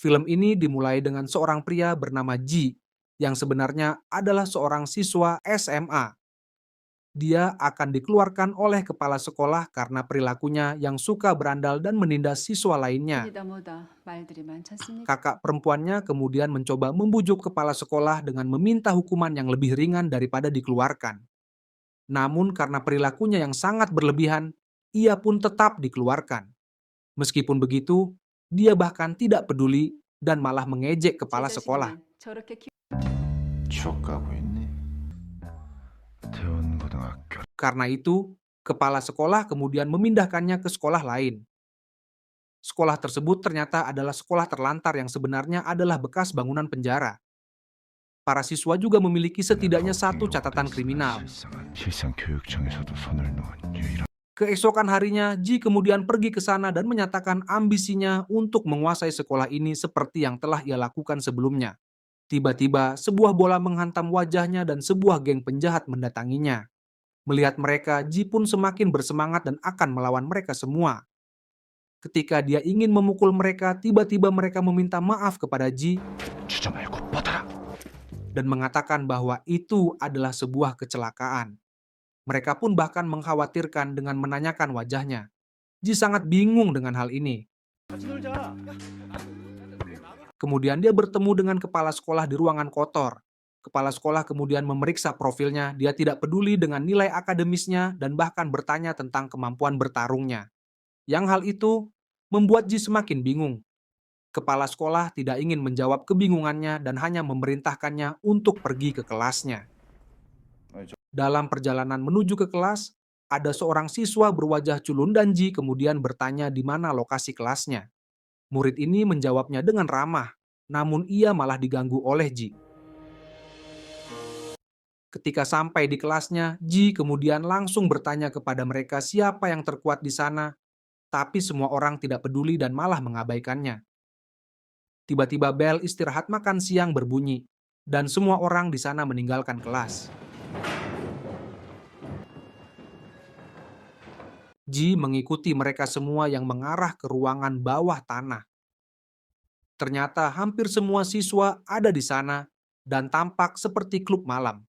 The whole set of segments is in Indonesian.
Film ini dimulai dengan seorang pria bernama Ji, yang sebenarnya adalah seorang siswa SMA. Dia akan dikeluarkan oleh kepala sekolah karena perilakunya yang suka berandal dan menindas siswa lainnya. 뭐다 말들이 많지 않습니까? Kakak perempuannya kemudian mencoba membujuk kepala sekolah dengan meminta hukuman yang lebih ringan daripada dikeluarkan. Namun karena perilakunya yang sangat berlebihan, ia pun tetap dikeluarkan. Meskipun begitu, dia bahkan tidak peduli dan malah mengejek 제 kepala sekolah. 자식이면 저렇게 취업가고 있니? 대원고등학교. Karena itu, kepala sekolah kemudian memindahkannya ke sekolah lain. Sekolah tersebut ternyata adalah sekolah terlantar yang sebenarnya adalah bekas bangunan penjara. Para siswa juga memiliki setidaknya satu catatan kriminal. 실상 교육청에서도 손을 놓은 유일한. Keesokan harinya, Ji kemudian pergi ke sana dan menyatakan ambisinya untuk menguasai sekolah ini seperti yang telah ia lakukan sebelumnya. Tiba-tiba, sebuah bola menghantam wajahnya dan sebuah geng penjahat mendatanginya. Melihat mereka, Ji pun semakin bersemangat dan akan melawan mereka semua. Ketika dia ingin memukul mereka, tiba-tiba mereka meminta maaf kepada Ji 주저 말고 뻗어라. dan mengatakan bahwa itu adalah sebuah kecelakaan. Mereka pun bahkan mengkhawatirkan dengan menanyakan wajahnya. Ji sangat bingung dengan hal ini. Kemudian dia bertemu dengan kepala sekolah di ruangan kotor. Kepala sekolah kemudian memeriksa profilnya, dia tidak peduli dengan nilai akademisnya dan bahkan bertanya tentang kemampuan bertarungnya. Yang hal itu membuat Ji semakin bingung. Kepala sekolah tidak ingin menjawab kebingungannya dan hanya memerintahkannya untuk pergi ke kelasnya. Dalam perjalanan menuju ke kelas, ada seorang siswa berwajah culun dan Ji kemudian bertanya di mana lokasi kelasnya. Murid ini menjawabnya dengan ramah, namun ia malah diganggu oleh Ji. Ketika sampai di kelasnya, Ji kemudian langsung bertanya kepada mereka siapa yang terkuat di sana, tapi semua orang tidak peduli dan malah mengabaikannya. Tiba-tiba bel istirahat makan siang berbunyi, dan semua orang di sana meninggalkan kelas. Ji mengikuti mereka semua yang mengarah ke ruangan bawah tanah. Ternyata hampir semua siswa ada di sana dan tampak seperti klub malam.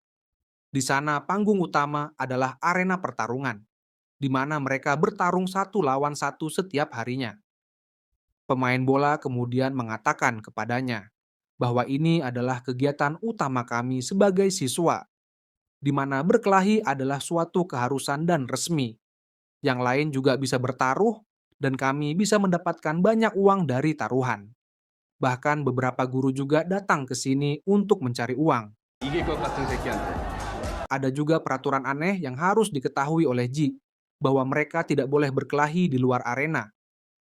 Di sana panggung utama adalah arena pertarungan, di mana mereka bertarung satu lawan satu setiap harinya. Pemain bola kemudian mengatakan kepadanya bahwa ini adalah kegiatan utama kami sebagai siswa, di mana berkelahi adalah suatu keharusan dan resmi. Yang lain juga bisa bertaruh, dan kami bisa mendapatkan banyak uang dari taruhan. Bahkan beberapa guru juga datang ke sini untuk mencari uang. Ada juga peraturan aneh yang harus diketahui oleh Ji, bahwa mereka tidak boleh berkelahi di luar arena.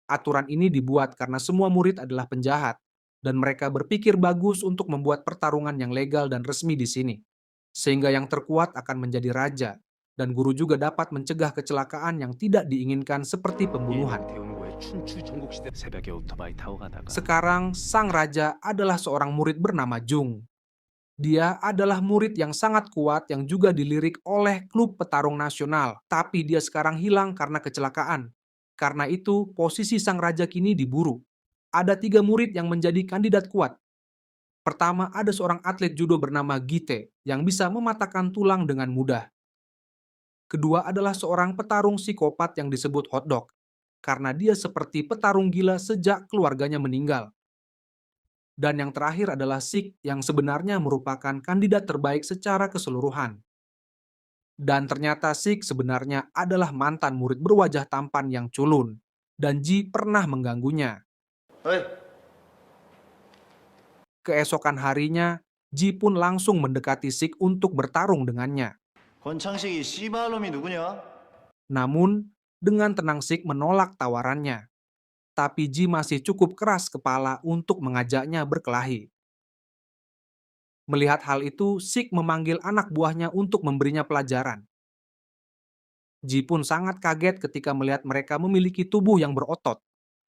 Aturan ini dibuat karena semua murid adalah penjahat, dan mereka berpikir bagus untuk membuat pertarungan yang legal dan resmi di sini. Sehingga yang terkuat akan menjadi raja, dan guru juga dapat mencegah kecelakaan yang tidak diinginkan seperti pembunuhan. 새벽에 오토바이 타고 가다가 Sekarang, sang raja adalah seorang murid bernama Jung. Dia adalah murid yang sangat kuat yang juga dilirik oleh klub petarung nasional, tapi dia sekarang hilang karena kecelakaan. Karena itu, posisi sang raja kini diburu. Ada 3 murid yang menjadi kandidat kuat. Pertama, ada seorang atlet judo bernama Gite yang bisa mematahkan tulang dengan mudah. Kedua adalah seorang petarung psikopat yang disebut hotdog, karena dia seperti petarung gila sejak keluarganya meninggal. Dan yang terakhir adalah Sik yang sebenarnya merupakan kandidat terbaik secara keseluruhan. Dan ternyata Sik sebenarnya adalah mantan murid berwajah tampan yang culun, dan Ji pernah mengganggunya. Keesokan harinya, Ji pun langsung mendekati Sik untuk bertarung dengannya. 권창식이 씨발놈이 누구냐? Namun, dengan tenang Sik menolak tawarannya. Tapi Ji masih cukup keras kepala untuk mengajaknya berkelahi. Melihat hal itu, Sik memanggil anak buahnya untuk memberinya pelajaran. Ji pun sangat kaget ketika melihat mereka memiliki tubuh yang berotot.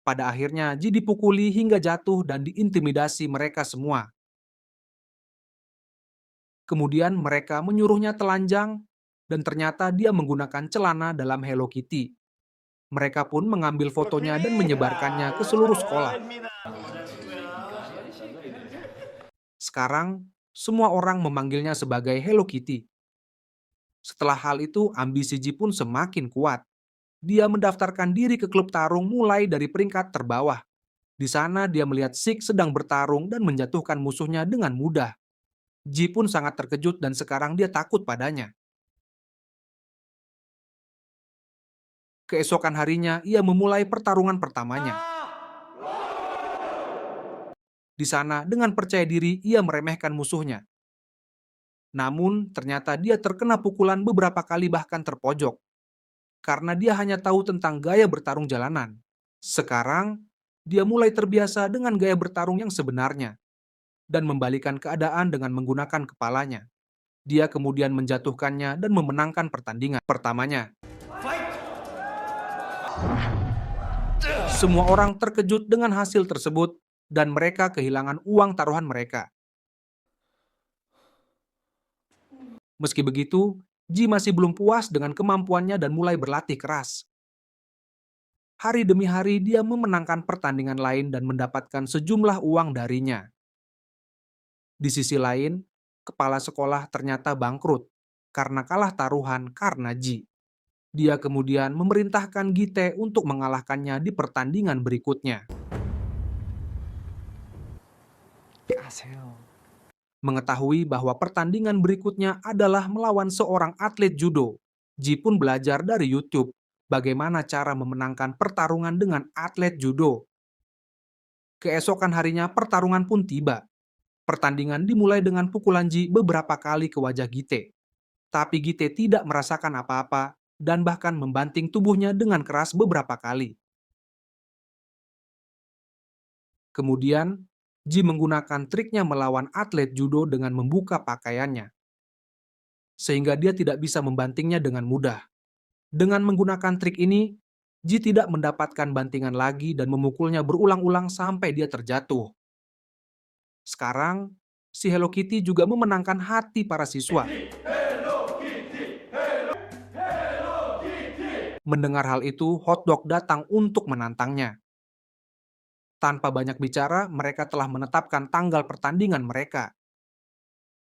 Pada akhirnya, Ji dipukuli hingga jatuh dan diintimidasi mereka semua. Kemudian mereka menyuruhnya telanjang, dan ternyata dia menggunakan celana dalam Hello Kitty. Mereka pun mengambil fotonya dan menyebarkannya ke seluruh sekolah. Sekarang, semua orang memanggilnya sebagai Hello Kitty. Setelah hal itu, ambisi Ji pun semakin kuat. Dia mendaftarkan diri ke klub tarung mulai dari peringkat terbawah. Di sana dia melihat Sik sedang bertarung dan menjatuhkan musuhnya dengan mudah. Ji pun sangat terkejut dan sekarang dia takut padanya. Keesokan harinya, ia memulai pertarungan pertamanya. Di sana, dengan percaya diri, ia meremehkan musuhnya. Namun, ternyata dia terkena pukulan beberapa kali bahkan terpojok. Karena dia hanya tahu tentang gaya bertarung jalanan. Sekarang, dia mulai terbiasa dengan gaya bertarung yang sebenarnya dan membalikan keadaan dengan menggunakan kepalanya. Dia kemudian menjatuhkannya dan memenangkan pertandingan pertamanya. Semua orang terkejut dengan hasil tersebut dan mereka kehilangan uang taruhan mereka. Meski begitu, Ji masih belum puas dengan kemampuannya dan mulai berlatih keras. Hari demi hari dia memenangkan pertandingan lain dan mendapatkan sejumlah uang darinya. Di sisi lain, kepala sekolah ternyata bangkrut karena kalah taruhan karena Ji. Dia kemudian memerintahkan Gite untuk mengalahkannya di pertandingan berikutnya. Mengetahui bahwa pertandingan berikutnya adalah melawan seorang atlet judo, Ji pun belajar dari YouTube bagaimana cara memenangkan pertarungan dengan atlet judo. Keesokan harinya pertarungan pun tiba. Pertandingan dimulai dengan pukulan Ji beberapa kali ke wajah Gite. Tapi Gite tidak merasakan apa-apa dan bahkan membanting tubuhnya dengan keras beberapa kali. Kemudian, Ji menggunakan triknya melawan atlet judo dengan membuka pakaiannya. Sehingga dia tidak bisa membantingnya dengan mudah. Dengan menggunakan trik ini, Ji tidak mendapatkan bantingan lagi dan memukulnya berulang-ulang sampai dia terjatuh. Sekarang, si Hello Kitty juga memenangkan hati para siswa. Mendengar hal itu, Hotdog datang untuk menantangnya. Tanpa banyak bicara, mereka telah menetapkan tanggal pertandingan mereka.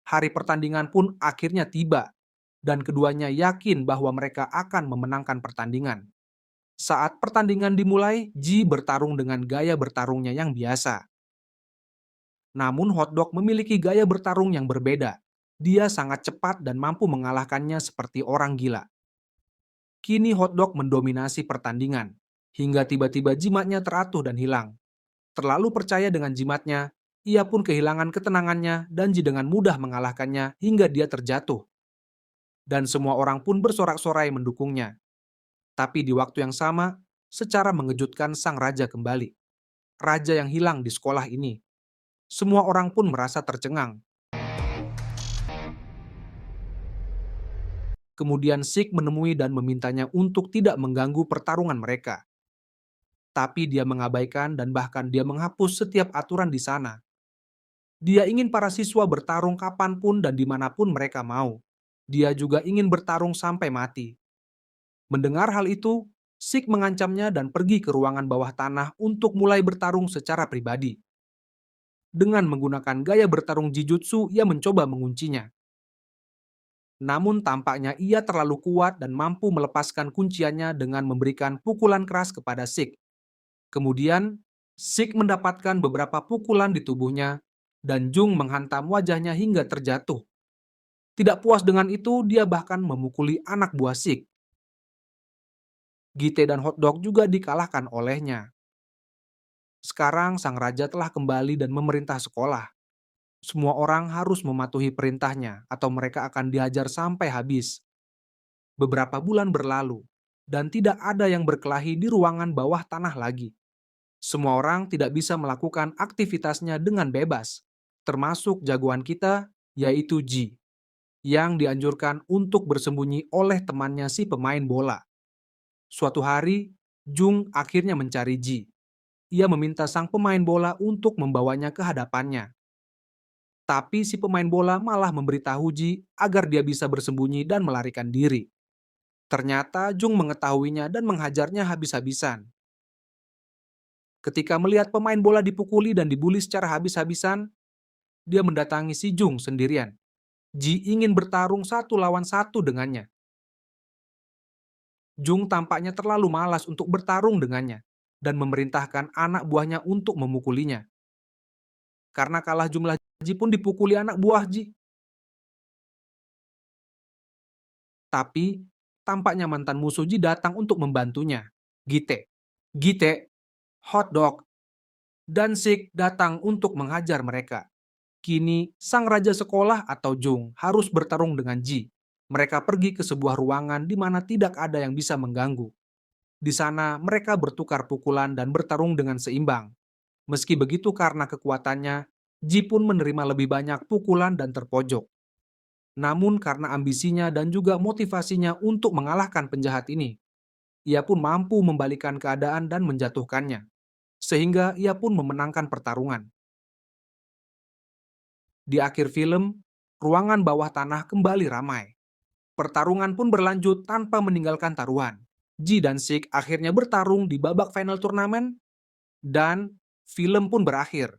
Hari pertandingan pun akhirnya tiba, dan keduanya yakin bahwa mereka akan memenangkan pertandingan. Saat pertandingan dimulai, Ji bertarung dengan gaya bertarungnya yang biasa. Namun Hotdog memiliki gaya bertarung yang berbeda. Dia sangat cepat dan mampu mengalahkannya seperti orang gila. Kini Hotdog mendominasi pertandingan, hingga tiba-tiba jimatnya teratuh dan hilang. Terlalu percaya dengan jimatnya, ia pun kehilangan ketenangannya dan Ji dengan mudah mengalahkannya hingga dia terjatuh. Dan semua orang pun bersorak-sorai mendukungnya. Tapi di waktu yang sama, secara mengejutkan sang raja kembali. Raja yang hilang di sekolah ini. Semua orang pun merasa tercengang. Kemudian Sik menemui dan memintanya untuk tidak mengganggu pertarungan mereka. Tapi dia mengabaikan dan bahkan dia menghapus setiap aturan di sana. Dia ingin para siswa bertarung kapanpun dan dimanapun mereka mau. Dia juga ingin bertarung sampai mati. Mendengar hal itu, Sik mengancamnya dan pergi ke ruangan bawah tanah untuk mulai bertarung secara pribadi. Dengan menggunakan gaya bertarung Jijutsu, ia mencoba menguncinya. Namun tampaknya ia terlalu kuat dan mampu melepaskan kunciannya dengan memberikan pukulan keras kepada Sik. Kemudian, Sik mendapatkan beberapa pukulan di tubuhnya dan Jung menghantam wajahnya hingga terjatuh. Tidak puas dengan itu, dia bahkan memukuli anak buah Sik. Gite dan Hotdog juga dikalahkan olehnya. Sekarang sang raja telah kembali dan memerintah sekolah. Semua orang harus mematuhi perintahnya atau mereka akan dihajar sampai habis. Beberapa bulan berlalu dan tidak ada yang berkelahi di ruangan bawah tanah lagi. Semua orang tidak bisa melakukan aktivitasnya dengan bebas, termasuk jagoan kita, yaitu Ji, yang dianjurkan untuk bersembunyi oleh temannya si pemain bola. Suatu hari, Jung akhirnya mencari Ji. Ia meminta sang pemain bola untuk membawanya ke hadapannya. Tapi si pemain bola malah memberitahu Ji agar dia bisa bersembunyi dan melarikan diri. Ternyata Jung mengetahuinya dan menghajarnya habis-habisan. Ketika melihat pemain bola dipukuli dan dibuli secara habis-habisan, dia mendatangi si Jung sendirian. Ji ingin bertarung 1 lawan 1 dengannya. Jung tampaknya terlalu malas untuk bertarung dengannya dan memerintahkan anak buahnya untuk memukulinya. Karena kalah jumlah, Ji pun dipukuli anak buah Ji. Tapi tampaknya mantan musuh Ji datang untuk membantunya. Gite, Hotdog, dan Sik datang untuk menghajar mereka. Kini, sang raja sekolah atau Jung harus bertarung dengan Ji. Mereka pergi ke sebuah ruangan di mana tidak ada yang bisa mengganggu. Di sana, mereka bertukar pukulan dan bertarung dengan seimbang. Meski begitu, karena kekuatannya, Ji pun menerima lebih banyak pukulan dan terpojok. Namun karena ambisinya dan juga motivasinya untuk mengalahkan penjahat ini, ia pun mampu membalikkan keadaan dan menjatuhkannya. Sehingga ia pun memenangkan pertarungan. Di akhir film, ruangan bawah tanah kembali ramai. Pertarungan pun berlanjut tanpa meninggalkan taruhan. Ji dan Sik akhirnya bertarung di babak final turnamen, dan film pun berakhir.